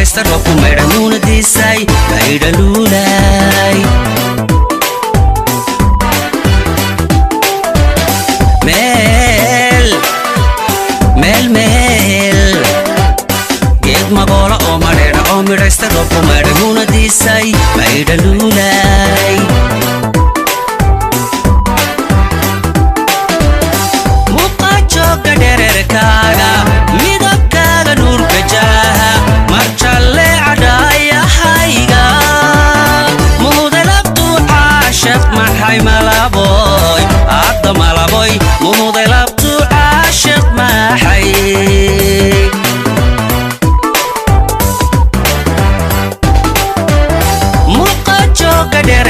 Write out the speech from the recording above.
maraysta roobku maydhamuuna diisay maydha luulay meel geed magoola oo madheedha oo midhaysta roobku maydhamuuna diisay maydha luulay dhererkaaga midabkaaga nuurka jaaha marjalle cadhaayahayga muhudelabtuu caashaq maxay malaboy adda malaboy muhudelabtuu caashaq maxay muqa jooga dhere